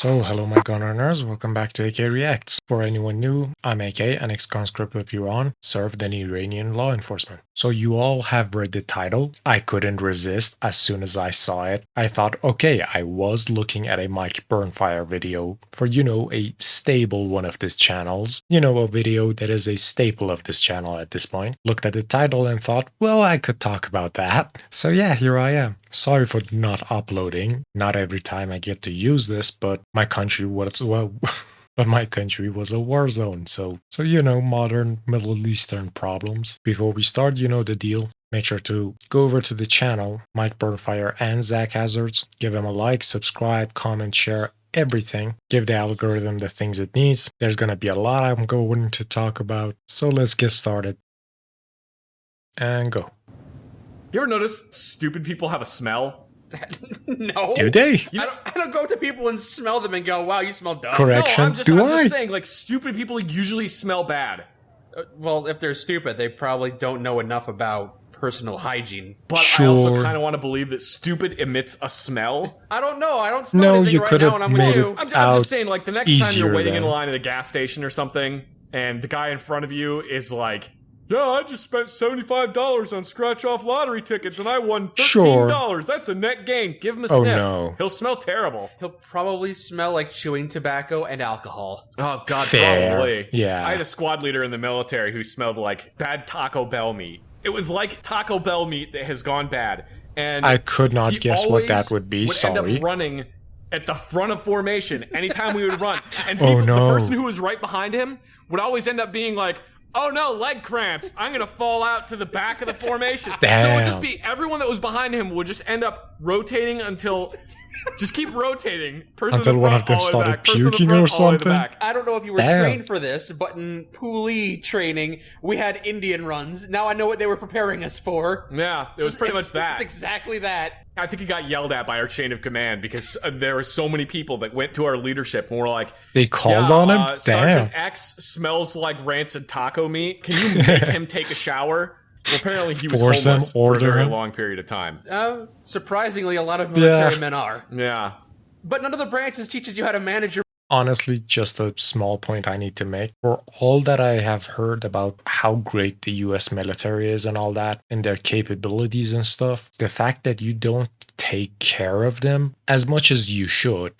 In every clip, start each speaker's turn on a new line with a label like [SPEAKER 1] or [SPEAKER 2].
[SPEAKER 1] So, hello my Gunrunners, welcome back to AYYKAYY Reacts. For anyone new, I'm AYYKAYY, an ex-conscript of Iran, served in Iranian law enforcement. So you all have read the title. I couldn't resist as soon as I saw it. I thought, okay, I was looking at a mikeburnfire video for, a stable one of these channels. A video that is a staple of this channel at this point. Looked at the title and thought, well, I could talk about that. So yeah, here I am. Sorry for not uploading. Not every time I get to use this, but my country was, but my country was a war zone. So modern Middle Eastern problems. Before we start, you know the deal. Make sure to go over to the channel, mikeburnfire and Zach Hazards. Give them a like, subscribe, comment, share, everything. Give the algorithm the things it needs. There's gonna be a lot I'm going to talk about. So let's get started. And go.
[SPEAKER 2] You ever notice stupid people have a smell?
[SPEAKER 3] No.
[SPEAKER 1] Do they?
[SPEAKER 3] I don't go up to people and smell them and go, wow, you smell dumb.
[SPEAKER 1] Correction.
[SPEAKER 2] No, I'm just saying, like, stupid people usually smell bad.
[SPEAKER 3] Well, if they're stupid, they probably don't know enough about personal hygiene.
[SPEAKER 2] But
[SPEAKER 1] Sure.
[SPEAKER 2] I also kind of want to believe that stupid emits a smell.
[SPEAKER 3] I don't know. I don't smell
[SPEAKER 1] No,
[SPEAKER 3] anything
[SPEAKER 1] you
[SPEAKER 3] right
[SPEAKER 1] could
[SPEAKER 3] now
[SPEAKER 1] have
[SPEAKER 3] when I'm with
[SPEAKER 1] made
[SPEAKER 3] you.
[SPEAKER 1] it
[SPEAKER 2] I'm
[SPEAKER 1] out
[SPEAKER 2] just saying, like, the next time you're
[SPEAKER 1] easier
[SPEAKER 2] waiting in
[SPEAKER 1] then.
[SPEAKER 2] line at a gas station or something, and the guy in front of you is like, yeah, I just spent $75 on scratch-off lottery tickets and I won $13.
[SPEAKER 1] Sure.
[SPEAKER 2] That's a net gain. Give him a
[SPEAKER 1] Oh,
[SPEAKER 2] sniff.
[SPEAKER 1] no.
[SPEAKER 2] He'll smell terrible.
[SPEAKER 3] He'll probably smell like chewing tobacco and alcohol.
[SPEAKER 2] Oh, God,
[SPEAKER 1] Fair.
[SPEAKER 2] probably.
[SPEAKER 1] Yeah.
[SPEAKER 2] I had a squad leader in the military who smelled like bad Taco Bell meat. It was like Taco Bell meat that has gone bad. And
[SPEAKER 1] I could not
[SPEAKER 2] he
[SPEAKER 1] guess what that
[SPEAKER 2] always
[SPEAKER 1] would be.
[SPEAKER 2] End
[SPEAKER 1] Sorry.
[SPEAKER 2] up running at the front of formation anytime we would run. And
[SPEAKER 1] Oh,
[SPEAKER 2] people,
[SPEAKER 1] no.
[SPEAKER 2] the person who was right behind him would always end up being like, oh no, leg cramps. I'm going to fall out to the back of the formation. So it would just be everyone that was behind him would just end up rotating until... Just keep rotating. Person
[SPEAKER 1] Until
[SPEAKER 2] in the
[SPEAKER 1] one
[SPEAKER 2] front,
[SPEAKER 1] of them
[SPEAKER 2] all the way
[SPEAKER 1] started
[SPEAKER 2] back. Person in the
[SPEAKER 1] puking
[SPEAKER 2] front,
[SPEAKER 1] or
[SPEAKER 2] all the way to the
[SPEAKER 1] something.
[SPEAKER 2] back.
[SPEAKER 3] I don't know if you were
[SPEAKER 1] Damn.
[SPEAKER 3] trained for this, but in Poolee training, we had Indian runs. Now I know what they were preparing us for.
[SPEAKER 2] Yeah, it was pretty much that.
[SPEAKER 3] It's exactly that.
[SPEAKER 2] I think he got yelled at by our chain of command because there were so many people that went to our leadership and were like,
[SPEAKER 1] They called on him? Damn.
[SPEAKER 2] Sergeant X smells like rancid taco meat. Can you make him take a shower? Well, apparently he was
[SPEAKER 1] Force him,
[SPEAKER 2] homeless for a
[SPEAKER 1] order
[SPEAKER 2] very
[SPEAKER 1] him.
[SPEAKER 2] long period of time.
[SPEAKER 3] Surprisingly, a lot of military
[SPEAKER 1] Yeah.
[SPEAKER 3] men are.
[SPEAKER 2] Yeah.
[SPEAKER 3] But none of the branches teaches you how to manage your...
[SPEAKER 1] Honestly, just a small point I need to make. For all that I have heard about how great the US military is and all that, and their capabilities and stuff, the fact that you don't take care of them as much as you should,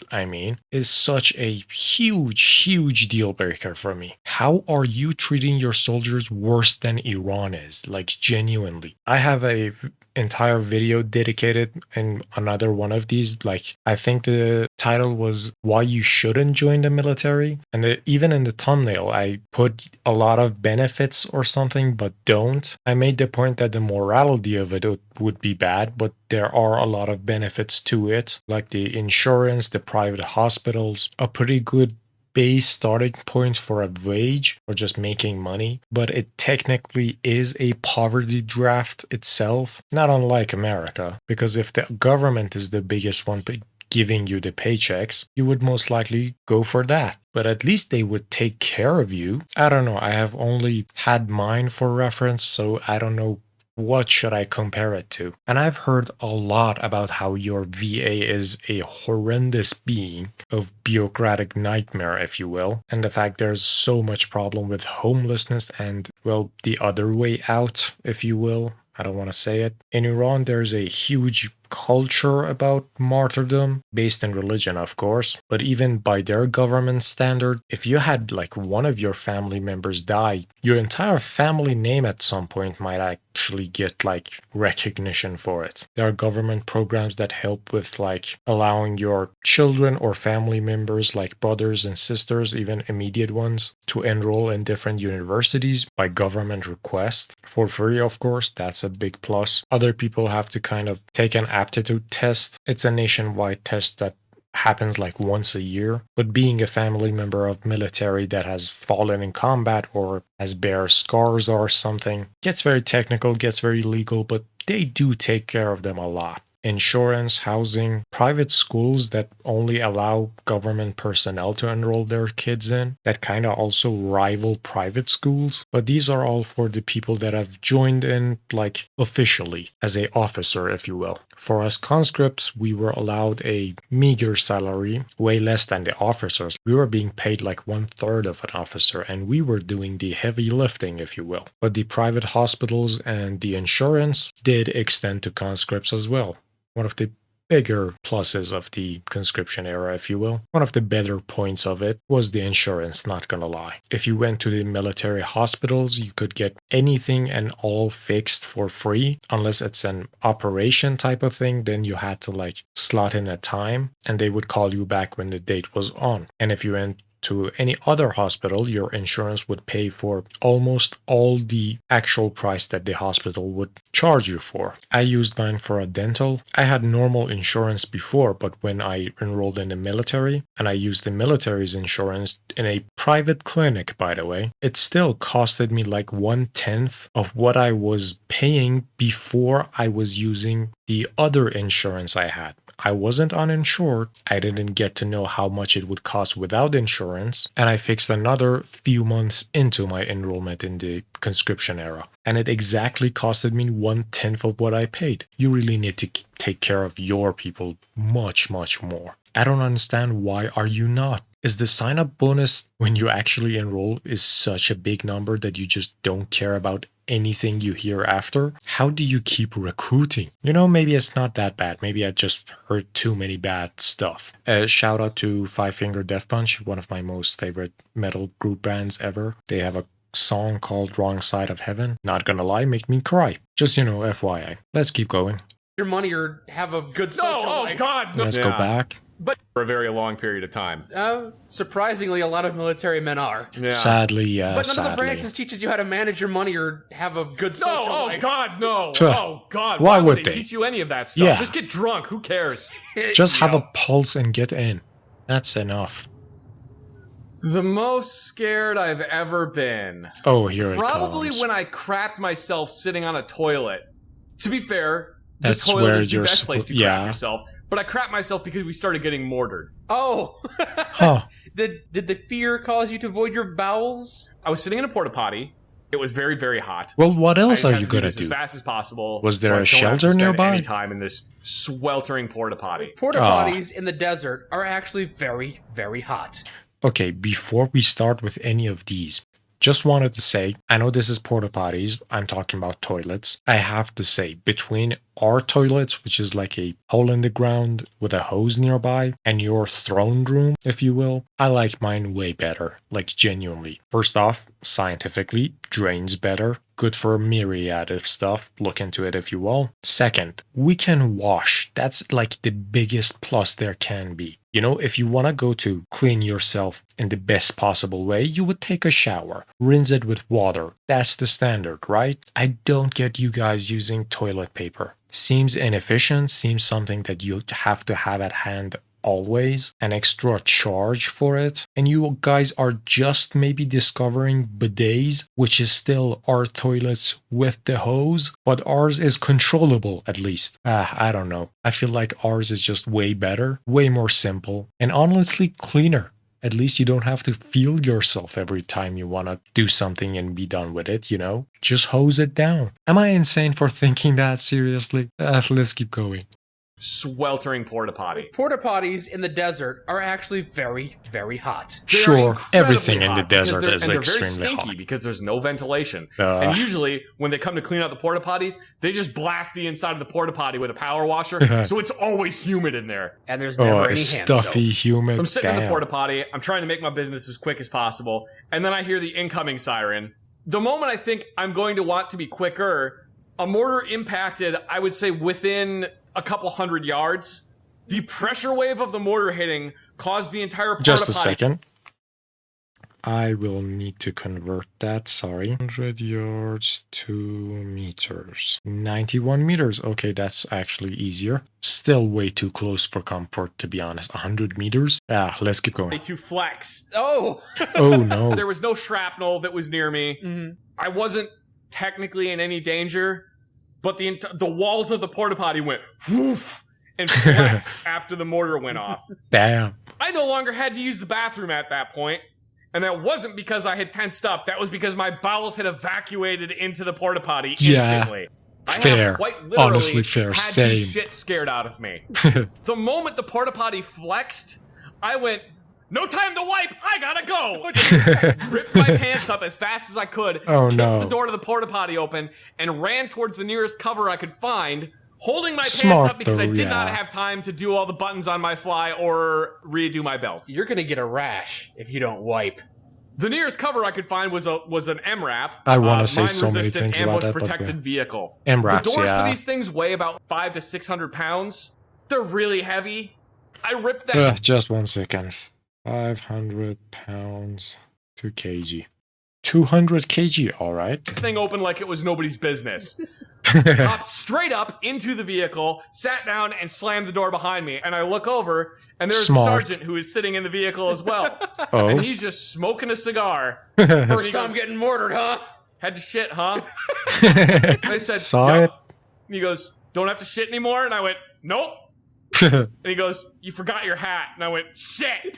[SPEAKER 1] is such a huge deal breaker for me. How are you treating your soldiers worse than Iran is? Like, genuinely. I have a entire video dedicated in another one of these. Like, I think the title was why you shouldn't join the military, and even in the thumbnail I put a lot of benefits or something, but don't. I made the point that the morality of it would be bad, but there are a lot of benefits to it, like the insurance, the private hospitals, a pretty good base starting point for a wage or just making money, but it technically is a poverty draft itself, not unlike America, because if the government is the biggest one giving you the paychecks, you would most likely go for that. But at least they would take care of you. I don't know, I have only had mine for reference, so I don't know what should I compare it to? And I've heard a lot about how your VA is a horrendous being of bureaucratic nightmare, if you will, and the fact there's so much problem with homelessness and, well, the other way out, if you will. I don't want to say it. In Iran, there's a huge culture about martyrdom, based in religion, of course, but even by their government standard, if you had like one of your family members die, your entire family name at some point might actually get like recognition for it. There are government programs that help with like allowing your children or family members, like brothers and sisters, even immediate ones, to enroll in different universities by government request for free, of course. That's a big plus. Other people have to kind of take an aptitude test. It's a nationwide test that happens like once a year, but being a family member of military that has fallen in combat or has bear scars or something gets very technical, gets very legal, but they do take care of them a lot. insurance, housing, private schools that only allow government personnel to enroll their kids in, that kind of also rival private schools. But these are all for the people that have joined in, like, officially, as a officer, if you will. For us conscripts, we were allowed a meager salary, way less than the officers. We were being paid like 1/3 of an officer, and we were doing the heavy lifting, if you will. But the private hospitals and the insurance did extend to conscripts as well. One of the bigger pluses of the conscription era, if you will. One of the better points of it was the insurance, not gonna lie. If you went to the military hospitals, you could get anything and all fixed for free, unless it's an operation type of thing, then you had to like slot in a time and they would call you back when the date was on. And if you went to any other hospital, your insurance would pay for almost all the actual price that the hospital would charge you for. I used mine for a dental. I had normal insurance before, but when I enrolled in the military and I used the military's insurance in a private clinic, by the way, it still costed me like 1/10 of what I was paying before I was using the other insurance I had. I wasn't uninsured, I didn't get to know how much it would cost without insurance, and I fixed another few months into my enrollment in the conscription era. And it exactly costed me 1/10 of what I paid. You really need to take care of your people much, much more. I don't understand, why are you not? Is the sign-up bonus when you actually enroll is such a big number that you just don't care about anything you hear after? How do you keep recruiting? You know, maybe it's not that bad. Maybe I just heard too many bad stuff. Shout out to Five Finger Death Punch, one of my most favorite metal group bands ever. They have a song called Wrong Side of Heaven. Not gonna lie, make me cry. Just, you know, FYI. Let's keep going.
[SPEAKER 3] Your money or have a good social life.
[SPEAKER 2] Oh God! No.
[SPEAKER 1] Let's go back.
[SPEAKER 3] But
[SPEAKER 2] For a very long period of time.
[SPEAKER 3] surprisingly, a lot of military men are.
[SPEAKER 2] Yeah.
[SPEAKER 1] Sadly, yeah.
[SPEAKER 3] But none of the
[SPEAKER 1] sadly.
[SPEAKER 3] branches teaches you how to manage your money or have a good social
[SPEAKER 2] No, oh
[SPEAKER 3] life.
[SPEAKER 2] God, no.
[SPEAKER 1] Tuh.
[SPEAKER 2] Oh God,
[SPEAKER 1] Why
[SPEAKER 2] why
[SPEAKER 1] would
[SPEAKER 2] would
[SPEAKER 1] they?
[SPEAKER 2] they teach you any of that stuff?
[SPEAKER 1] Yeah.
[SPEAKER 2] Just get drunk. Who cares?
[SPEAKER 1] Just have
[SPEAKER 3] No.
[SPEAKER 1] a pulse and get in. That's enough.
[SPEAKER 2] The most scared I've ever been.
[SPEAKER 1] Oh, here it
[SPEAKER 2] Probably
[SPEAKER 1] comes.
[SPEAKER 2] when I crapped myself sitting on a toilet. To be fair, the
[SPEAKER 1] That's
[SPEAKER 2] toilet
[SPEAKER 1] where
[SPEAKER 2] is the
[SPEAKER 1] you're
[SPEAKER 2] best place to
[SPEAKER 1] suppo-
[SPEAKER 2] crap
[SPEAKER 1] yeah.
[SPEAKER 2] yourself. But I crapped myself because we started getting mortared.
[SPEAKER 3] Oh.
[SPEAKER 1] Huh.
[SPEAKER 3] Did the fear cause you to void your bowels?
[SPEAKER 2] I was sitting in a porta potty. It was very, very hot.
[SPEAKER 1] Well, what
[SPEAKER 2] I
[SPEAKER 1] else
[SPEAKER 2] just
[SPEAKER 1] are
[SPEAKER 2] had
[SPEAKER 1] you
[SPEAKER 2] to
[SPEAKER 1] gonna
[SPEAKER 2] this
[SPEAKER 1] do?
[SPEAKER 2] as fast as possible?
[SPEAKER 1] Was there
[SPEAKER 2] so
[SPEAKER 1] a
[SPEAKER 2] I don't have to
[SPEAKER 1] shelter
[SPEAKER 2] spend
[SPEAKER 1] nearby?
[SPEAKER 2] Any time in this sweltering porta potty.
[SPEAKER 3] Porta
[SPEAKER 1] Oh.
[SPEAKER 3] potties in the desert are actually very, very hot.
[SPEAKER 1] Okay, before we start with any of these, just wanted to say, I know this is porta potties, I'm talking about toilets. I have to say, between our toilets, which is like a hole in the ground with a hose nearby, and your throne room, if you will, I like mine way better, like genuinely. First off, scientifically, drains better. Good for a myriad of stuff. Look into it if you will. Second, we can wash. That's like the biggest plus there can be. You know, if you want to go to clean yourself in the best possible way, you would take a shower, rinse it with water. That's the standard, right? I don't get you guys using toilet paper. Seems inefficient, seems something that you have to have at hand always, an extra charge for it. And you guys are just maybe discovering bidets, which is still our toilets with the hose, but ours is controllable at least. I don't know. I feel like ours is just way better, way more simple, and honestly cleaner. At least you don't have to feel yourself every time you want to do something and be done with it, you know? Just hose it down. Am I insane for thinking that seriously? Let's keep going.
[SPEAKER 2] Sweltering porta potty.
[SPEAKER 3] Porta potties in the desert are actually very, very hot.
[SPEAKER 2] They are
[SPEAKER 1] Sure,
[SPEAKER 2] incredibly
[SPEAKER 1] everything in the
[SPEAKER 2] hot because
[SPEAKER 1] desert
[SPEAKER 2] they're-
[SPEAKER 1] is
[SPEAKER 2] and they're
[SPEAKER 1] extremely
[SPEAKER 2] very stinky
[SPEAKER 1] hot.
[SPEAKER 2] because there's no ventilation. And usually, when they come to clean out the porta potties, they just blast the inside of the porta potty with a power washer, so it's always humid in there.
[SPEAKER 3] And there's never any
[SPEAKER 1] it's
[SPEAKER 3] hand soap.
[SPEAKER 1] stuffy, humid.
[SPEAKER 2] I'm sitting in the
[SPEAKER 1] damn.
[SPEAKER 2] porta potty. I'm trying to make my business as quick as possible, and then I hear the incoming siren. The moment I think I'm going to want to be quicker, a mortar impacted, I would say, within a couple 100 yards. The pressure wave of the mortar hitting caused the entire porta
[SPEAKER 1] Just a
[SPEAKER 2] potty.
[SPEAKER 1] second. I will need to convert that, sorry. 100 yards to meters. 91 meters. Okay, that's actually easier. Still way too close for comfort, to be honest. 100 meters? Let's keep going.
[SPEAKER 2] To flex.
[SPEAKER 3] Oh!
[SPEAKER 1] Oh, no.
[SPEAKER 2] There was no shrapnel that was near me. I wasn't technically in any danger, but the walls of the porta potty went woof and flexed after the mortar went off.
[SPEAKER 1] Damn.
[SPEAKER 2] I no longer had to use the bathroom at that point, and that wasn't because I had tensed up. That was because my bowels had evacuated into the porta potty instantly. I
[SPEAKER 1] fair.
[SPEAKER 2] Quite literally
[SPEAKER 1] Honestly, fair.
[SPEAKER 2] had
[SPEAKER 1] Same.
[SPEAKER 2] the shit scared out of me. The moment the porta potty flexed, I went, no time to wipe, I gotta go! Ripped my pants up as fast as I could,
[SPEAKER 1] Oh,
[SPEAKER 2] kicked
[SPEAKER 1] no.
[SPEAKER 2] the door to the porta potty open, and ran towards the nearest cover I could find, holding my
[SPEAKER 1] Smart,
[SPEAKER 2] pants up because I
[SPEAKER 1] though,
[SPEAKER 2] did not
[SPEAKER 1] yeah.
[SPEAKER 2] have time to do all the buttons on my fly or redo my belt.
[SPEAKER 3] You're gonna get a rash if you don't wipe.
[SPEAKER 2] The nearest cover I could find was an MRAP.
[SPEAKER 1] I wanna say so many
[SPEAKER 2] mine-resistant,
[SPEAKER 1] things about that, but
[SPEAKER 2] ambush-protected
[SPEAKER 1] yeah.
[SPEAKER 2] vehicle.
[SPEAKER 1] MRAPs,
[SPEAKER 2] The doors
[SPEAKER 1] yeah.
[SPEAKER 2] for these things weigh about 500 to 600 pounds. They're really heavy. I ripped that
[SPEAKER 1] Just 1 second. 500 pounds to kg. 200 kg, alright.
[SPEAKER 2] thing open like it was nobody's business. Hopped straight up into the vehicle, sat down, and slammed the door behind me. And I look over, and there's
[SPEAKER 1] Smart.
[SPEAKER 2] a sergeant who is sitting in the vehicle as well.
[SPEAKER 1] Oh.
[SPEAKER 2] And he's just smoking a cigar.
[SPEAKER 3] First time getting mortared, huh?
[SPEAKER 2] Had to shit, huh? I said,
[SPEAKER 1] Saw
[SPEAKER 2] "Yup."
[SPEAKER 1] it.
[SPEAKER 2] And he goes, don't have to shit anymore? And I went, nope. And he goes, you forgot your hat. And I went, shit.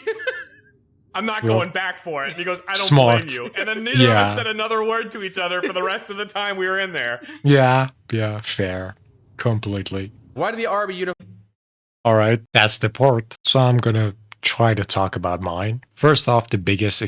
[SPEAKER 2] I'm not going back for it. And he goes, I don't
[SPEAKER 1] Smart.
[SPEAKER 2] blame you. And then neither of
[SPEAKER 1] Yeah.
[SPEAKER 2] us said another word to each other for the rest of the time we were in there.
[SPEAKER 1] Yeah, fair. Completely.
[SPEAKER 3] Why did the Army uniform?
[SPEAKER 1] Alright, that's the part. So I'm gonna try to talk about mine. First off, the biggest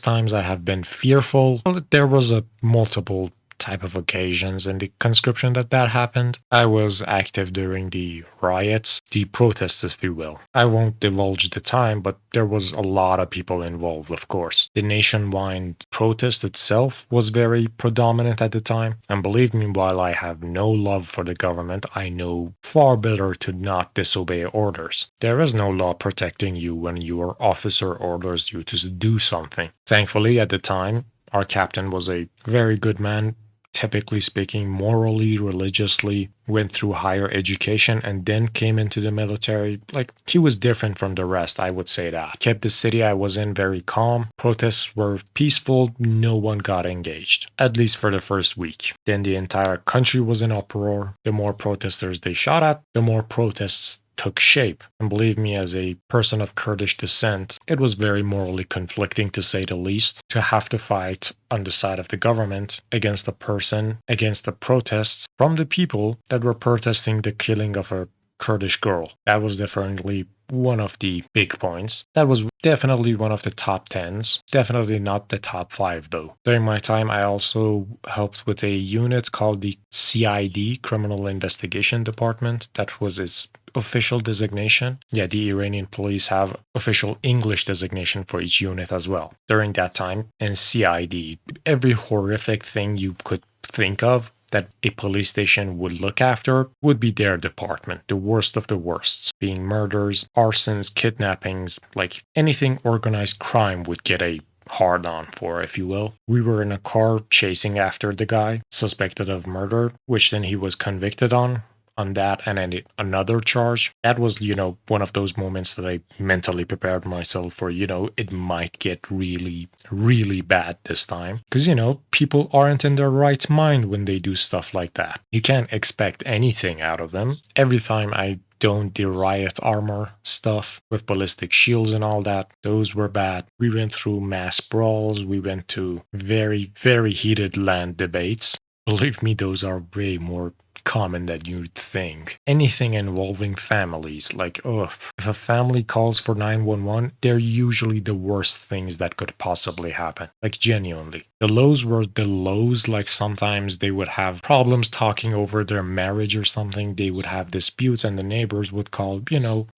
[SPEAKER 1] times I have been fearful. Well, there was a multiple type of occasions in the conscription that happened. I was active during the riots, the protests, if you will. I won't divulge the time, but there was a lot of people involved, of course. The nationwide protest itself was very predominant at the time. And believe me, while I have no love for the government, I know far better to not disobey orders. There is no law protecting you when your officer orders you to do something. Thankfully, at the time, our captain was a very good man, typically speaking, morally, religiously, went through higher education and then came into the military. Like, he was different from the rest, I would say that. Kept the city I was in very calm. Protests were peaceful. No one got engaged, at least for the first week. Then the entire country was in uproar. The more protesters they shot at, the more protests took shape. And believe me, as a person of Kurdish descent, it was very morally conflicting, to say the least, to have to fight on the side of the government against a person, against the protests from the people that were protesting the killing of a Kurdish girl. That was definitely one of the big points. That was definitely one of the top 10s. Definitely not the top 5 though. During my time, I also helped with a unit called the CID, Criminal Investigation Department. That was its official designation. Yeah, the Iranian police have official English designation for each unit as well. During that time, in CID, every horrific thing you could think of that a police station would look after would be their department, the worst of the worsts, being murders, arsons, kidnappings, like anything organized crime would get a hard on for, if you will. We were in a car chasing after the guy suspected of murder, which then he was convicted on that, and then another charge. That was, one of those moments that I mentally prepared myself for, it might get really, really bad this time. Because, people aren't in their right mind when they do stuff like that. You can't expect anything out of them. Every time I donned the riot armor stuff with ballistic shields and all that, those were bad. We went through mass brawls. We went to very, very heated land debates. Believe me, those are way more common than you'd think. Anything involving families, like, if a family calls for 911, they're usually the worst things that could possibly happen. Like, genuinely. The lows were the lows, like sometimes they would have problems talking over their marriage or something. They would have disputes and the neighbors would call,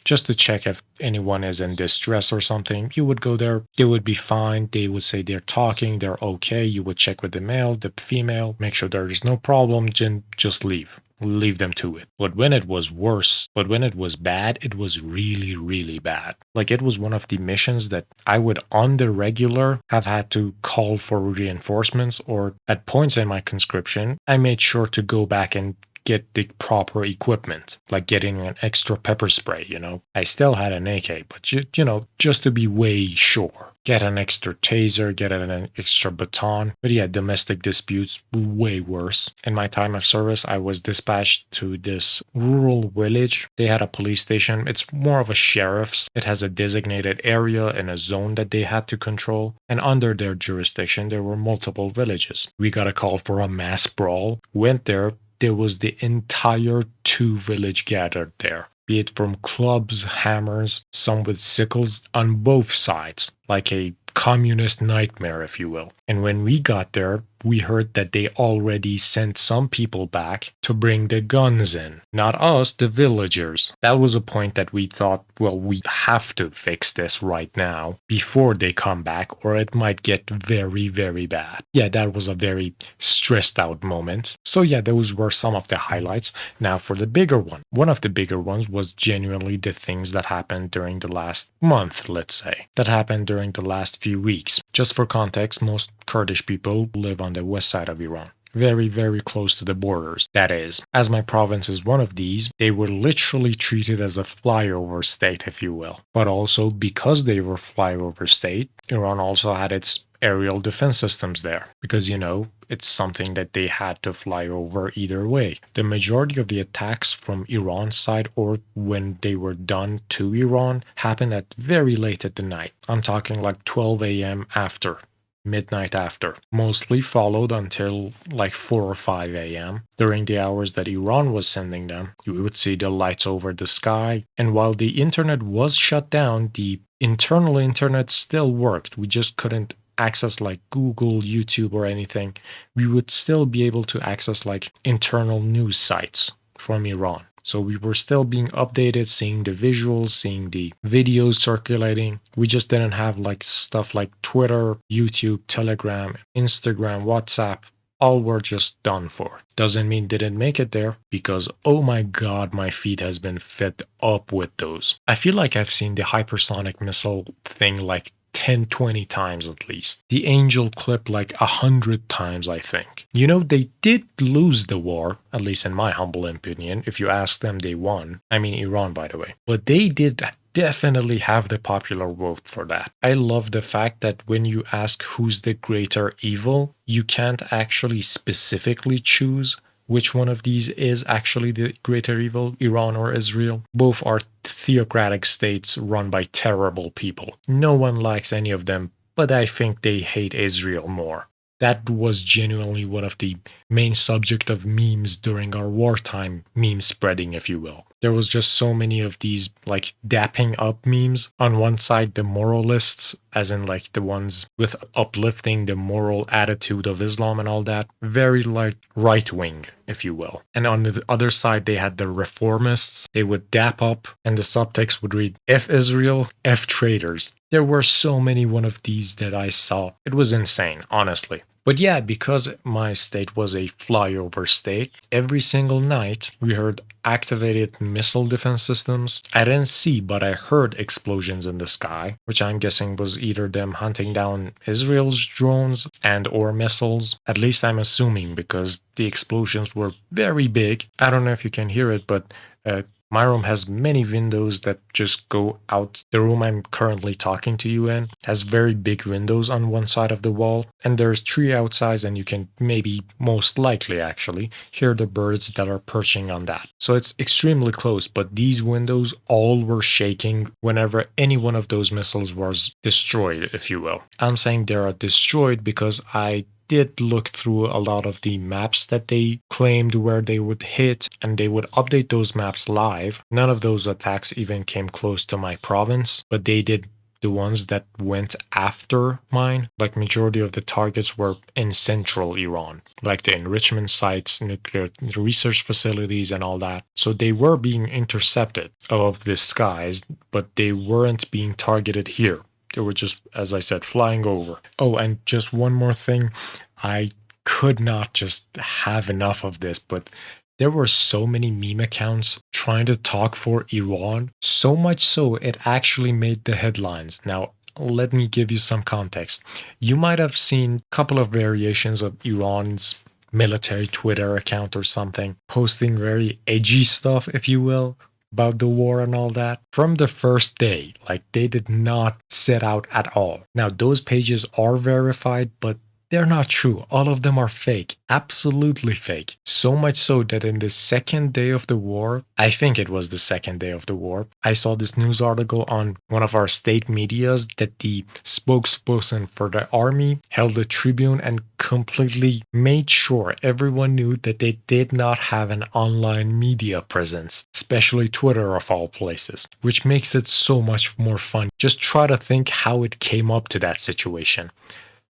[SPEAKER 1] just to check if anyone is in distress or something. You would go there, they would be fine. They would say they're talking, they're okay. You would check with the male, the female, make sure there's no problem, just leave. Leave them to it. But when it was worse, when it was bad, it was really, really bad. Like, it was one of the missions that I would on the regular have had to call for reinforcements, or at points in my conscription, I made sure to go back and get the proper equipment, like getting an extra pepper spray, you know. I still had an AK, but you know, just to be way sure. Get an extra taser, get an extra baton. But yeah, domestic disputes, way worse. In my time of service, I was dispatched to this rural village. They had a police station. It's more of a sheriff's. It has a designated area and a zone that they had to control. And under their jurisdiction, there were multiple villages. We got a call for a mass brawl. Went there. There was the entire 2 village gathered there. Be it from clubs, hammers, some with sickles on both sides, like a communist nightmare, if you will. And when we got there, we heard that they already sent some people back to bring the guns in. Not us, the villagers. That was a point that we thought, well, we have to fix this right now before they come back, or it might get very, very bad. Yeah, that was a very stressed out moment. So yeah, those were some of the highlights. Now for the bigger one. One of the bigger ones was genuinely the things that happened during the last month, let's say. That happened during the last few weeks. Just for context, most Kurdish people live on the west side of Iran. Very, very close to the borders. That is, as my province is one of these, they were literally treated as a flyover state, if you will. But also, because they were flyover state, Iran also had its aerial defense systems there. Because, you know, it's something that they had to fly over either way. The majority of the attacks from Iran's side, or when they were done to Iran, happened at very late at the night. I'm talking like 12 a.m. after. Midnight after, mostly followed until like 4 or 5 a.m. During the hours that Iran was sending them, you would see the lights over the sky, and while the internet was shut down, the internal internet still worked. We just couldn't access like Google, YouTube, or anything. We would still be able to access like internal news sites from Iran. So we were still being updated, seeing the visuals, seeing the videos circulating. We just didn't have like stuff like Twitter, YouTube, Telegram, Instagram, WhatsApp. All were just done for. Doesn't mean didn't make it there, because oh my god, my feed has been fed up with those. I feel like I've seen the hypersonic missile thing like 10-20 times at least. The Angel clip like 100 times, I think. You know, they did lose the war, at least in my humble opinion. If you ask them, they won. I mean Iran, by the way. But they did definitely have the popular vote for that. I love the fact that when you ask who's the greater evil, you can't actually specifically choose which one of these is actually the greater evil, Iran or Israel. Both are theocratic states run by terrible people. No one likes any of them, but I think they hate Israel more. That was genuinely one of the main subject of memes during our wartime meme spreading, if you will. There was just so many of these like dapping up memes. On one side, the moralists, as in like the ones with uplifting the moral attitude of Islam and all that. Very like right wing, if you will. And on the other side, they had the reformists. They would dap up and the subtext would read, F Israel, F traitors. There were so many one of these that I saw. It was insane, honestly. But yeah, because my state was a flyover state, every single night we heard activated missile defense systems. I didn't see, but I heard explosions in the sky, which I'm guessing was either them hunting down Israel's drones and or missiles. At least I'm assuming, because the explosions were very big. I don't know if you can hear it, but my room has many windows that just go out. The room I'm currently talking to you in has very big windows on one side of the wall, and there's 3 outside, and you can maybe, most likely actually, hear the birds that are perching on that. So it's extremely close, but these windows all were shaking whenever any one of those missiles was destroyed, if you will. I'm saying they are destroyed because I did look through a lot of the maps that they claimed where they would hit, and they would update those maps live. None of those attacks even came close to my province, but they did the ones that went after mine. Like majority of the targets were in central Iran, like the enrichment sites, nuclear research facilities and all that. So they were being intercepted of the skies, but they weren't being targeted here. They were just, as I said, flying over. Oh, and just one more thing. I could not just have enough of this, but there were so many meme accounts trying to talk for Iran. So much so, it actually made the headlines. Now, let me give you some context. You might have seen a couple of variations of Iran's military Twitter account or something, posting very edgy stuff, if you will, about the war and all that. From the first day, like they did not set out at all. Now, those pages are verified, but they're not true. All of them are fake. Absolutely fake. So much so that in the second day of the war, I think it was the second day of the war, I saw this news article on one of our state medias that the spokesperson for the army held a tribune and completely made sure everyone knew that they did not have an online media presence, especially Twitter of all places, which makes it so much more fun. Just try to think how it came up to that situation.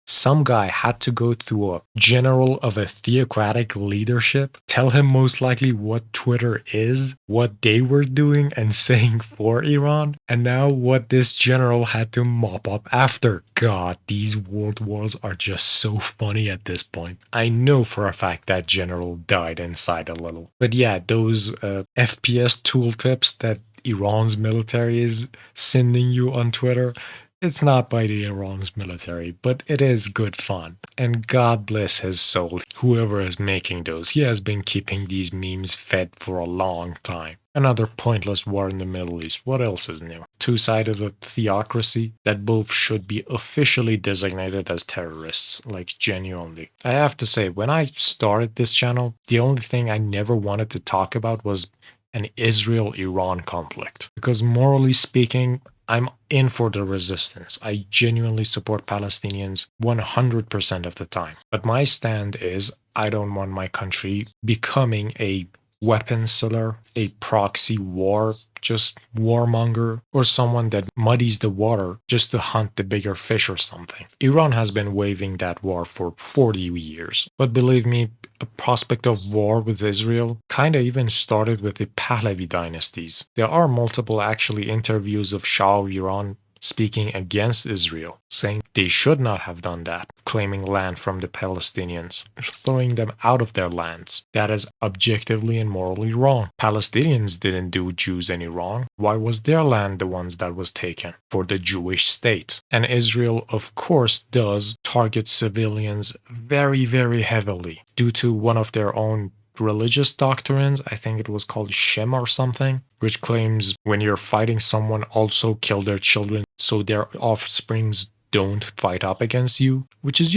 [SPEAKER 1] Some guy had to go through a general of a theocratic leadership, tell him most likely what Twitter is, what they were doing and saying for Iran, and now what this general had to mop up after. God, these world wars are just so funny at this point. I know for a fact that general died inside a little. But yeah, those FPS tooltips that Iran's military is sending you on Twitter, it's not by the Iran's military, but it is good fun. And God bless his soul, whoever is making those. He has been keeping these memes fed for a long time. Another pointless war in the Middle East. What else is new? Two-sided of theocracy that both should be officially designated as terrorists, like genuinely. I have to say, when I started this channel, the only thing I never wanted to talk about was an Israel-Iran conflict. Because morally speaking, I'm in for the resistance. I genuinely support Palestinians 100% of the time. But my stand is I don't want my country becoming a weapons seller, a proxy war, just warmonger, or someone that muddies the water just to hunt the bigger fish or something. Iran has been waging that war for 40 years. But believe me, a prospect of war with Israel kinda even started with the Pahlavi dynasties. There are multiple actually interviews of Shah of Iran speaking against Israel, saying they should not have done that, claiming land from the Palestinians, throwing them out of their lands. That is objectively and morally wrong. Palestinians didn't do Jews any wrong. Why was their land the ones that was taken for the Jewish state? And Israel, of course, does target civilians very, very heavily due to one of their own religious doctrines. I think it was called Shem or something, which claims when you're fighting someone, also kill their children so their offsprings don't fight up against you, which is,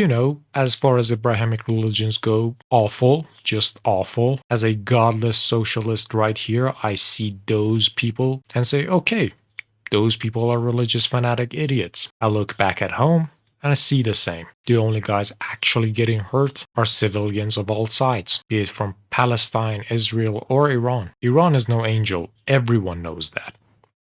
[SPEAKER 1] as far as Abrahamic religions go, awful, just awful. As a godless socialist right here, I see those people and say, okay, those people are religious fanatic idiots. I look back at home and I see the same. The only guys actually getting hurt are civilians of all sides, be it from Palestine, Israel, or Iran. Iran is no angel, everyone knows that.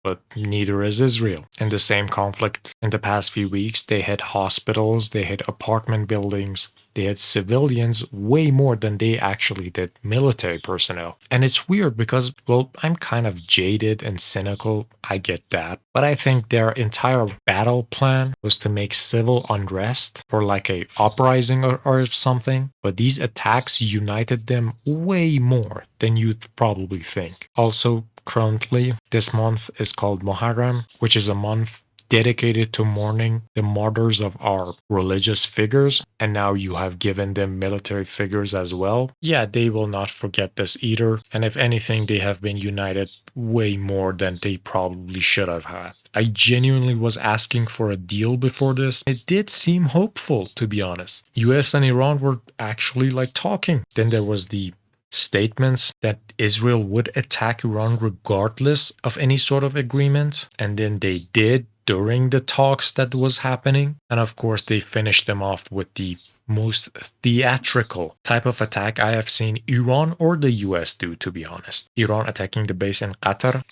[SPEAKER 1] But neither is Israel. In the same conflict in the past few weeks, they hit hospitals, they hit apartment buildings, they hit civilians way more than they actually did military personnel. And it's weird because, well, I'm kind of jaded and cynical, I get that. But I think their entire battle plan was to make civil unrest for like a uprising or something. But these attacks united them way more than you'd probably think. Also, currently, this month is called Muharram, which is a month dedicated to mourning the martyrs of our religious figures, and now you have given them military figures as well. Yeah, they will not forget this either, and if anything, they have been united way more than they probably should have had. I genuinely was asking for a deal before this. It did seem hopeful, to be honest. US and Iran were actually like talking. Then there was the statements that Israel would attack Iran regardless of any sort of agreement, and then they did during the talks that was happening. And of course, they finished them off with the most theatrical type of attack I have seen Iran or the US do, to be honest. Iran attacking the base in Qatar,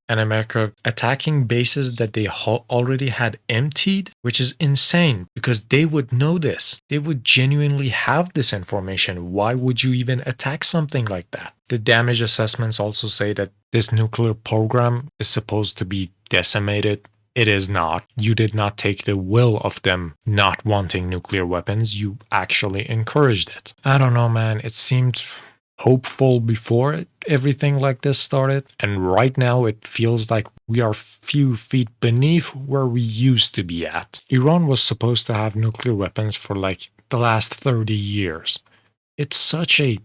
[SPEAKER 1] and America attacking bases that they already had emptied, which is insane because they would know this. They would genuinely have this information. Why would you even attack something like that? The damage assessments also say that this nuclear program is supposed to be decimated. It is not. You did not take the will of them not wanting nuclear weapons. You actually encouraged it. I don't know, man. It seemed hopeful before everything like this started. And right now it feels like we are few feet beneath where we used to be at. Iran was supposed to have nuclear weapons for like the last 30 years. It's such a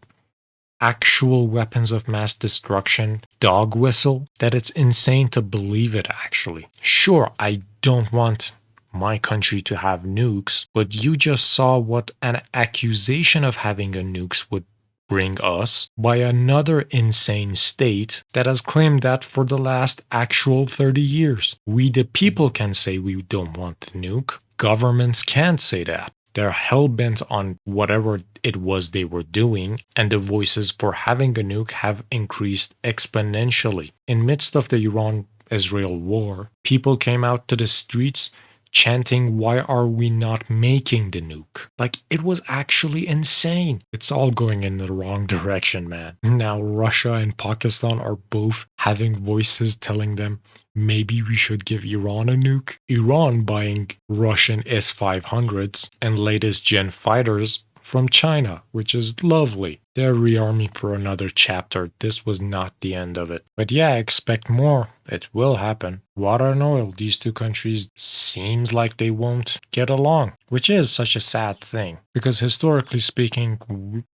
[SPEAKER 1] actual weapons of mass destruction dog whistle that it's insane to believe it actually. Sure, I don't want my country to have nukes, but you just saw what an accusation of having a nukes would bring us by another insane state that has claimed that for the last actual 30 years. We the people can say we don't want the nuke. Governments can't say that. They're hell-bent on whatever it was they were doing, and the voices for having a nuke have increased exponentially. In midst of the Iran-Israel war, people came out to the streets chanting, "Why are we not making the nuke?" Like, it was actually insane. It's all going in the wrong direction, man. Now Russia and Pakistan are both having voices telling them, maybe we should give Iran a nuke. Iran buying Russian S-500s and latest gen fighters from China, which is lovely. They're rearming for another chapter. This was not the end of it. But yeah, expect more. It will happen. Water and oil, these two countries seems like they won't get along, which is such a sad thing. Because historically speaking,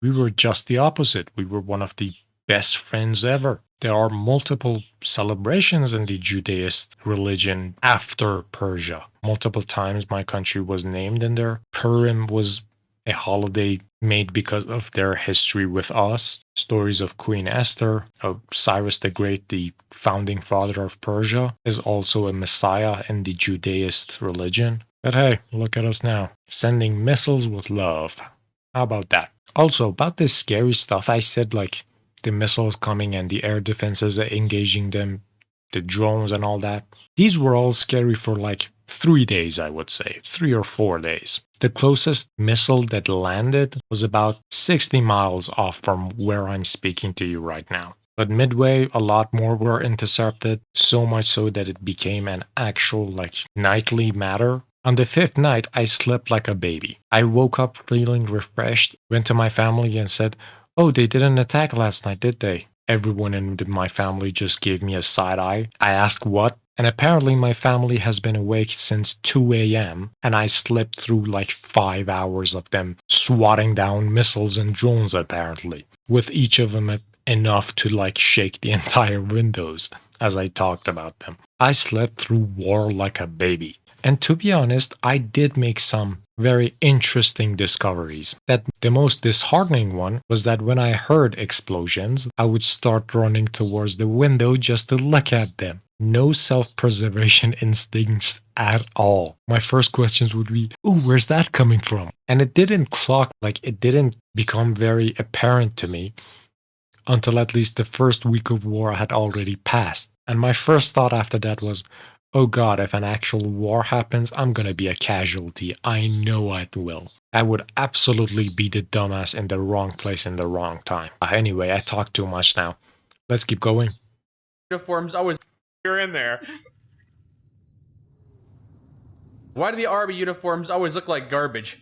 [SPEAKER 1] we were just the opposite. We were one of the best friends ever. There are multiple celebrations in the Judaist religion after Persia. Multiple times my country was named in there. Purim was a holiday made because of their history with us. Stories of Queen Esther, of Cyrus the Great, the founding father of Persia, is also a messiah in the Judaist religion. But hey, look at us now, sending missiles with love. How about that? Also, about this scary stuff I said, like the missiles coming and the air defenses engaging them, the drones and all that. These were all scary for like 3 days, I would say, 3 or 4 days. The closest missile that landed was about 60 miles off from where I'm speaking to you right now. But midway, a lot more were intercepted, so much so that it became an actual like nightly matter. On the 5th night, I slept like a baby. I woke up feeling refreshed, went to my family and said, "Oh, they didn't attack last night, did they?" Everyone in my family just gave me a side eye. I asked what, and apparently my family has been awake since 2 a.m. and I slept through like 5 hours of them swatting down missiles and drones apparently, with each of them enough to like shake the entire windows as I talked about them. I slept through war like a baby. And to be honest, I did make some very interesting discoveries. That the most disheartening one was that when I heard explosions, I would start running towards the window just to look at them. No self-preservation instincts at all. My first questions would be, "Ooh, where's that coming from?" And it didn't clock, like it didn't become very apparent to me until at least the first week of war had already passed. And my first thought after that was, oh god, if an actual war happens, I'm gonna be a casualty. I know I will. I would absolutely be the dumbass in the wrong place in the wrong time. Anyway, I talked too much now. Let's keep going.
[SPEAKER 3] Uniforms always...
[SPEAKER 2] You're in there.
[SPEAKER 3] Why do the Army uniforms always look like garbage?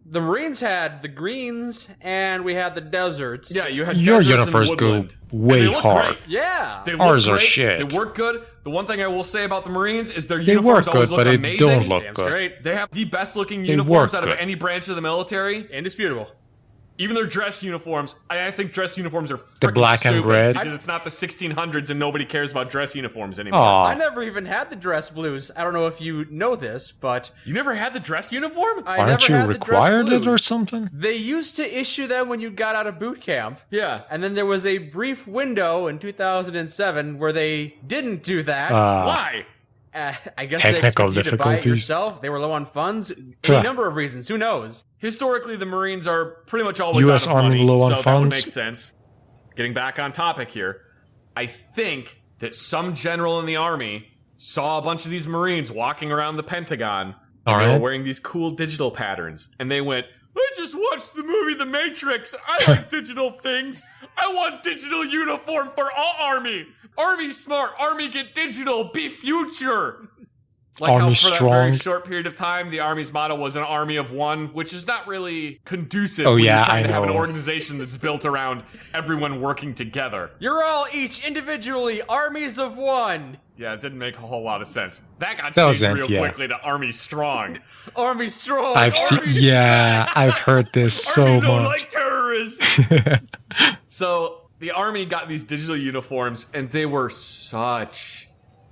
[SPEAKER 3] The Marines had the greens, and we had the deserts.
[SPEAKER 2] Yeah, you had
[SPEAKER 1] your
[SPEAKER 2] deserts
[SPEAKER 1] uniforms
[SPEAKER 2] and
[SPEAKER 1] go
[SPEAKER 2] woodland.
[SPEAKER 1] way
[SPEAKER 2] And they look
[SPEAKER 1] hard.
[SPEAKER 2] great.
[SPEAKER 3] Yeah.
[SPEAKER 2] They look
[SPEAKER 1] Ours are
[SPEAKER 2] great.
[SPEAKER 1] shit.
[SPEAKER 2] They work good. The one thing I will say about the Marines is their
[SPEAKER 1] They
[SPEAKER 2] uniforms
[SPEAKER 1] work
[SPEAKER 2] always
[SPEAKER 1] good,
[SPEAKER 2] look
[SPEAKER 1] but they
[SPEAKER 2] amazing.
[SPEAKER 1] don't look
[SPEAKER 3] Damn
[SPEAKER 1] good.
[SPEAKER 3] straight.
[SPEAKER 2] They have the best looking
[SPEAKER 1] They
[SPEAKER 2] uniforms
[SPEAKER 1] work
[SPEAKER 2] out of
[SPEAKER 1] good.
[SPEAKER 2] any branch of the military.
[SPEAKER 3] Indisputable.
[SPEAKER 2] Even their dress uniforms. I think dress uniforms are
[SPEAKER 1] The
[SPEAKER 2] freaking
[SPEAKER 1] black and
[SPEAKER 2] stupid
[SPEAKER 1] red.
[SPEAKER 2] because it's not the 1600s and nobody cares about dress uniforms anymore.
[SPEAKER 1] Aw.
[SPEAKER 3] I never even had the dress blues. I don't know if you know this, but
[SPEAKER 2] You never had the dress uniform?
[SPEAKER 3] I
[SPEAKER 1] Aren't
[SPEAKER 3] never
[SPEAKER 1] you
[SPEAKER 3] had the dress
[SPEAKER 1] required it or
[SPEAKER 3] blues.
[SPEAKER 1] something?
[SPEAKER 3] They used to issue them when you got out of boot camp.
[SPEAKER 2] Yeah.
[SPEAKER 3] And then there was a brief window in 2007 where they didn't do that.
[SPEAKER 2] Why?
[SPEAKER 3] I guess
[SPEAKER 1] Technical
[SPEAKER 3] they expected you to buy it
[SPEAKER 1] difficulties.
[SPEAKER 3] yourself. They were low on funds.
[SPEAKER 1] Sure.
[SPEAKER 3] Any number of reasons. Who knows?
[SPEAKER 2] Historically, the Marines are pretty much always
[SPEAKER 1] US
[SPEAKER 2] out of
[SPEAKER 1] Army
[SPEAKER 2] money,
[SPEAKER 1] low on
[SPEAKER 2] so that would
[SPEAKER 1] funds.
[SPEAKER 2] make sense. Getting back on topic here, I think that some general in the Army saw a bunch of these Marines walking around the Pentagon, and they were
[SPEAKER 1] Alright.
[SPEAKER 2] wearing these cool digital patterns, and they went, I just watched the movie The Matrix. I like digital things. I want digital uniform for all Army. Army smart. Army get digital. Be future. Like
[SPEAKER 1] Army
[SPEAKER 2] how for
[SPEAKER 1] strong.
[SPEAKER 2] that very short period of time, the Army's motto was an army of one, which is not really conducive
[SPEAKER 1] Oh,
[SPEAKER 2] when
[SPEAKER 1] yeah,
[SPEAKER 2] you're trying
[SPEAKER 1] I
[SPEAKER 2] to have an
[SPEAKER 1] know.
[SPEAKER 2] organization that's built around everyone working together.
[SPEAKER 3] You're all each individually armies of one.
[SPEAKER 2] Yeah, it didn't make a whole lot of sense. That got changed
[SPEAKER 1] Doesn't,
[SPEAKER 2] real
[SPEAKER 1] yeah.
[SPEAKER 2] quickly to Army Strong.
[SPEAKER 3] Army strong.
[SPEAKER 1] I've seen,
[SPEAKER 3] army
[SPEAKER 1] yeah, I've heard this so
[SPEAKER 2] Armies don't
[SPEAKER 1] much.
[SPEAKER 2] like terrorists. So the Army got these digital uniforms, and they were such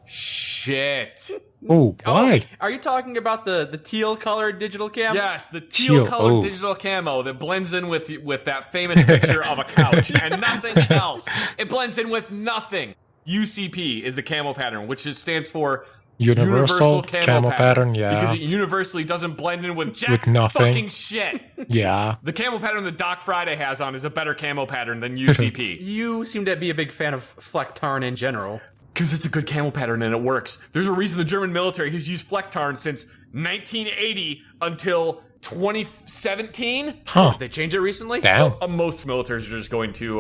[SPEAKER 2] shit.
[SPEAKER 1] Oh, why?
[SPEAKER 3] Are you talking about the teal colored digital camo?
[SPEAKER 2] Yes, the teal colored
[SPEAKER 1] oh.
[SPEAKER 2] digital camo that blends in with that famous picture of a couch and nothing else. It blends in with nothing. UCP is the camo pattern, which stands for
[SPEAKER 1] Universal camo pattern, yeah.
[SPEAKER 2] Because it universally doesn't blend in with jack
[SPEAKER 1] With nothing.
[SPEAKER 2] fucking shit.
[SPEAKER 1] Yeah.
[SPEAKER 2] The camo pattern that Doc Friday has on is a better camo pattern than UCP.
[SPEAKER 3] You seem to be a big fan of Flecktarn in general.
[SPEAKER 2] Because it's a good camo pattern and it works. There's a reason the German military has used Flecktarn since 1980 until 2017.
[SPEAKER 1] Huh.
[SPEAKER 3] Did they change it recently?
[SPEAKER 1] Damn.
[SPEAKER 2] Most militaries are just going to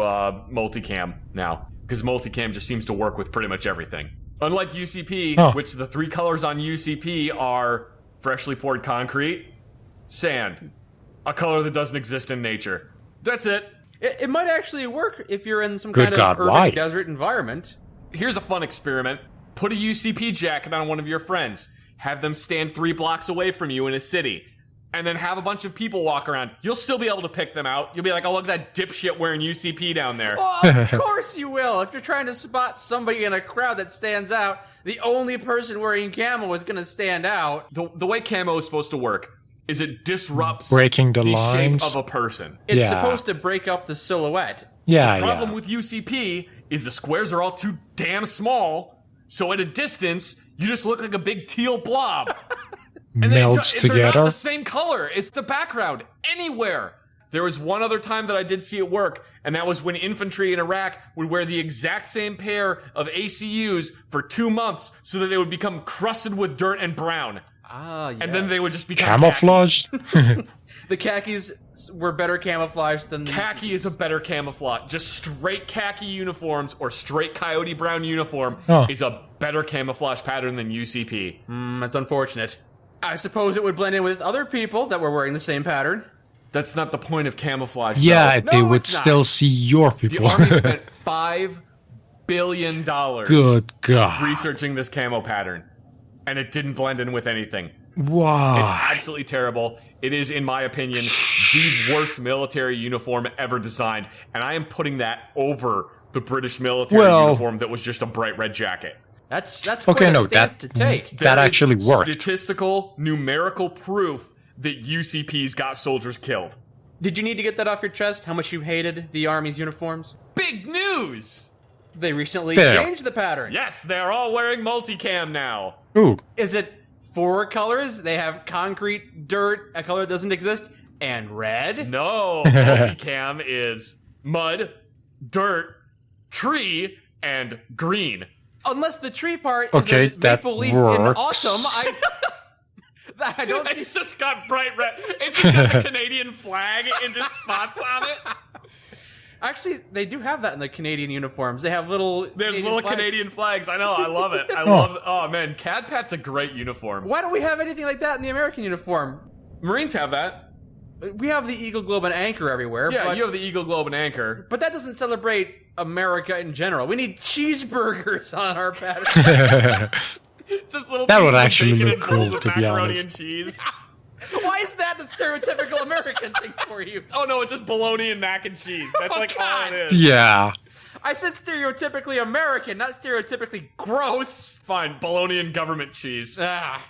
[SPEAKER 2] multicam now. Because multicam just seems to work with pretty much everything. Unlike UCP, which the three colors on UCP are freshly poured concrete, sand, a color that doesn't exist in nature. That's it.
[SPEAKER 3] It might actually work if you're in some
[SPEAKER 1] Good
[SPEAKER 3] kind
[SPEAKER 1] God,
[SPEAKER 3] of urban
[SPEAKER 1] why?
[SPEAKER 3] desert environment.
[SPEAKER 2] Here's a fun experiment. Put a UCP jacket on one of your friends. Have them stand 3 blocks away from you in a city. And then have a bunch of people walk around. You'll still be able to pick them out. You'll be like, oh, look at that dipshit wearing UCP down there.
[SPEAKER 3] Of course you will. If you're trying to spot somebody in a crowd that stands out, the only person wearing camo is going to stand out.
[SPEAKER 2] The way camo is supposed to work is it disrupts
[SPEAKER 1] Breaking the
[SPEAKER 2] shape
[SPEAKER 1] lines.
[SPEAKER 2] of a person.
[SPEAKER 3] It's
[SPEAKER 1] Yeah.
[SPEAKER 3] supposed to break up the silhouette.
[SPEAKER 1] Yeah,
[SPEAKER 2] The problem
[SPEAKER 1] yeah.
[SPEAKER 2] with UCP is the squares are all too damn small, so at a distance, you just look like a big teal blob. And
[SPEAKER 1] Melts
[SPEAKER 2] they're not
[SPEAKER 1] together.
[SPEAKER 2] the same color. It's the background anywhere. There was one other time that I did see it work, and that was when infantry in Iraq would wear the exact same pair of ACUs for 2 months so that they would become crusted with dirt and brown.
[SPEAKER 3] Ah, yes.
[SPEAKER 2] And then they would just become
[SPEAKER 1] Camouflaged?
[SPEAKER 3] The khakis were better camouflaged than the
[SPEAKER 2] Khaki is a better camouflage. Just straight khaki uniforms or straight coyote brown uniform
[SPEAKER 1] Huh.
[SPEAKER 2] is a better camouflage pattern than UCP.
[SPEAKER 3] That's unfortunate. I suppose it would blend in with other people that were wearing the same pattern.
[SPEAKER 2] That's not the point of camouflage.
[SPEAKER 1] Yeah,
[SPEAKER 2] though.
[SPEAKER 1] they
[SPEAKER 3] No,
[SPEAKER 1] would
[SPEAKER 3] it's not.
[SPEAKER 1] still see your
[SPEAKER 2] The
[SPEAKER 1] people.
[SPEAKER 2] Army spent $5 billion
[SPEAKER 1] Good God.
[SPEAKER 2] researching this camo pattern, and it didn't blend in with anything.
[SPEAKER 1] Wow.
[SPEAKER 2] It's absolutely terrible. It is, in my opinion, the worst military uniform ever designed, and I am putting that over the British military
[SPEAKER 1] Well-
[SPEAKER 2] uniform that was just a bright red jacket.
[SPEAKER 3] That's
[SPEAKER 1] Okay,
[SPEAKER 3] quite a
[SPEAKER 1] no,
[SPEAKER 3] stance
[SPEAKER 1] that-
[SPEAKER 3] to take.
[SPEAKER 1] That
[SPEAKER 2] There is
[SPEAKER 1] actually worked.
[SPEAKER 2] Statistical, numerical proof that UCP's got soldiers killed.
[SPEAKER 3] Did you need to get that off your chest? How much you hated the Army's uniforms?
[SPEAKER 2] Big news!
[SPEAKER 3] They recently
[SPEAKER 1] Fair.
[SPEAKER 3] changed the pattern.
[SPEAKER 2] Yes, they're all wearing multicam now.
[SPEAKER 1] Ooh.
[SPEAKER 3] Is it 4 colors? They have concrete, dirt, a color that doesn't exist, and red?
[SPEAKER 2] No, multicam is mud, dirt, tree, and green.
[SPEAKER 3] Unless the tree part
[SPEAKER 1] Okay,
[SPEAKER 3] is a
[SPEAKER 1] that
[SPEAKER 3] maple leaf
[SPEAKER 1] works.
[SPEAKER 3] in autumn. I don't see.
[SPEAKER 2] It's just got bright red. It's just got the Canadian flag and just spots on it.
[SPEAKER 3] Actually, they do have that in the Canadian uniforms. They have little.
[SPEAKER 2] There's
[SPEAKER 3] Canadian
[SPEAKER 2] little
[SPEAKER 3] flags.
[SPEAKER 2] Canadian flags. I know. I love it. I love. Oh man, Cad Pat's a great uniform.
[SPEAKER 3] Why don't we have anything like that in the American uniform?
[SPEAKER 2] Marines have that.
[SPEAKER 3] We have the Eagle Globe and Anchor everywhere.
[SPEAKER 2] Yeah,
[SPEAKER 3] but,
[SPEAKER 2] you have the Eagle Globe and Anchor.
[SPEAKER 3] but that doesn't celebrate America in general. We need cheeseburgers on our pattern.
[SPEAKER 2] Just little
[SPEAKER 1] That
[SPEAKER 2] pieces
[SPEAKER 1] would
[SPEAKER 2] of
[SPEAKER 1] actually
[SPEAKER 2] bacon
[SPEAKER 1] look
[SPEAKER 2] and
[SPEAKER 1] cool,
[SPEAKER 2] rolls with
[SPEAKER 1] to be
[SPEAKER 2] macaroni
[SPEAKER 1] honest.
[SPEAKER 2] and cheese.
[SPEAKER 3] Why is that the stereotypical American thing for you?
[SPEAKER 2] Oh no, it's just bologna and mac and cheese. That's
[SPEAKER 3] Oh,
[SPEAKER 2] like
[SPEAKER 3] God.
[SPEAKER 2] all it is.
[SPEAKER 1] Yeah.
[SPEAKER 3] I said stereotypically American, not stereotypically gross.
[SPEAKER 2] Fine, bologna and government cheese.
[SPEAKER 3] Ah.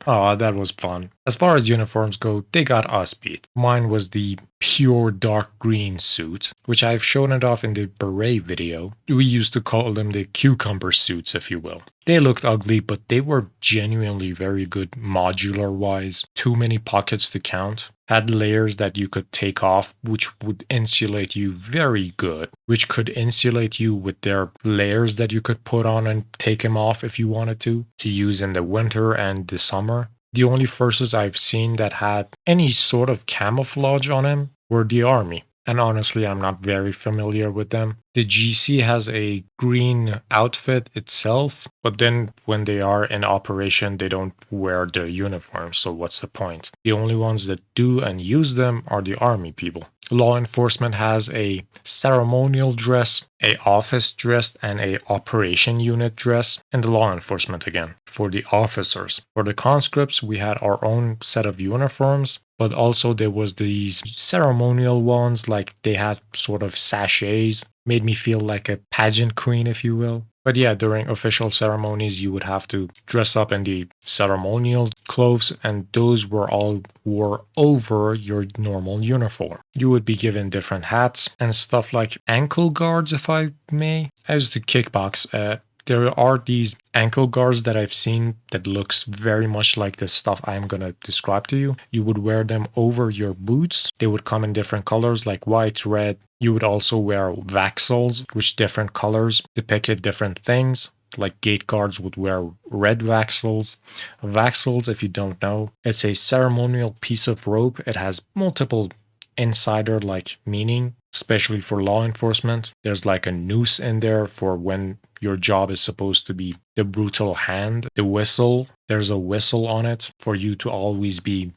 [SPEAKER 1] Oh, that was fun. As far as uniforms go, they got us beat. Mine was the pure dark green suit, which I've shown it off in the beret video. We used to call them the cucumber suits, if you will. They looked ugly, but they were genuinely very good modular-wise. Too many pockets to count. Had layers that you could take off, which would insulate you very good. Which could insulate you with their layers that you could put on and take them off if you wanted to use in the winter and the summer. The only forces I've seen that had any sort of camouflage on them were the Army. and honestly, I'm not very familiar with them. The GC has a green outfit itself, but then when they are in operation, they don't wear their uniforms, so what's the point? The only ones that do and use them are the army people. Law enforcement has a ceremonial dress, a office dress, and a operation unit dress, and the law enforcement again for the officers. For the conscripts, we had our own set of uniforms, but also there was these ceremonial ones, like they had sort of sachets, made me feel like a pageant queen, if you will. But yeah, during official ceremonies, you would have to dress up in the ceremonial clothes, and those were all wore over your normal uniform. You would be given different hats and stuff like ankle guards, if I may. I used to kickbox. There are these ankle guards that I've seen that looks very much like the stuff I'm going to describe to you. You would wear them over your boots. They would come in different colors like white, red. You would also wear vaxels, which different colors depicted different things. Like gate guards would wear red vaxels. Vaxels, if you don't know, it's a ceremonial piece of rope. It has multiple insider-like meaning, especially for law enforcement. There's like a noose in there for when your job is supposed to be the brutal hand. The whistle, there's a whistle on it for you to always be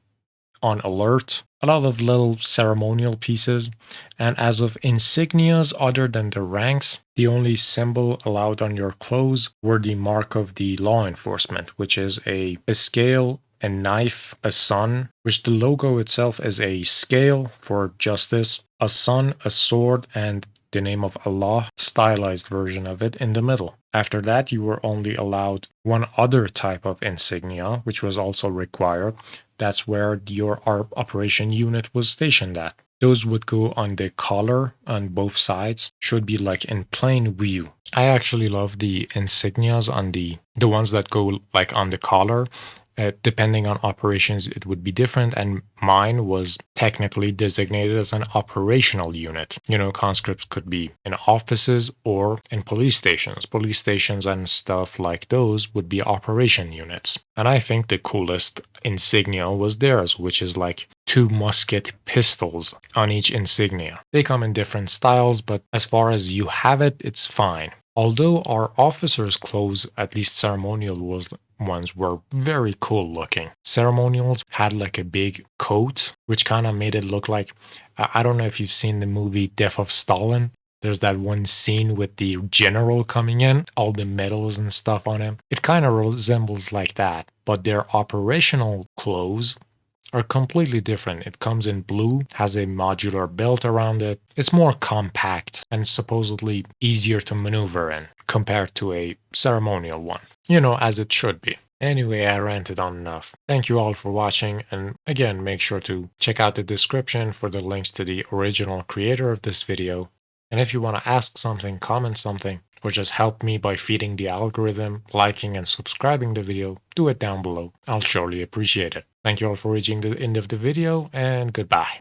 [SPEAKER 1] on alert. A lot of little ceremonial pieces. And as of insignias other than the ranks, the only symbol allowed on your clothes were the mark of the law enforcement, which is a scale, a knife, a sun, which the logo itself is a scale for justice, a sun, a sword, and the name of Allah, stylized version of it in the middle. After that, you were only allowed one other type of insignia, which was also required. That's where your operation unit was stationed at. Those would go on the collar on both sides, should be like in plain view. I actually love the insignias on the ones that go like on the collar. Depending on operations, it would be different, and mine was technically designated as an operational unit. You know, conscripts could be in offices or in police stations. Police stations and stuff like those would be operation units. And I think the coolest insignia was theirs, which is like 2 musket pistols on each insignia. They come in different styles, but as far as you have it, it's fine. Although our officers' clothes, at least ceremonial ones, were very cool looking. Ceremonials had like a big coat, which kind of made it look like, I don't know if you've seen the movie Death of Stalin. There's that one scene with the general coming in, all the medals and stuff on him. It kind of resembles like that, but their operational clothes are completely different. It comes in blue, has a modular belt around it. It's more compact and supposedly easier to maneuver in compared to a ceremonial one. You know, as it should be. Anyway, I ranted on enough. Thank you all for watching, and again, make sure to check out the description for the links to the original creator of this video. And if you want to ask something, comment something, or just help me by feeding the algorithm, liking and subscribing the video, do it down below. I'll surely appreciate it. Thank you all for reaching the end of the video, and goodbye.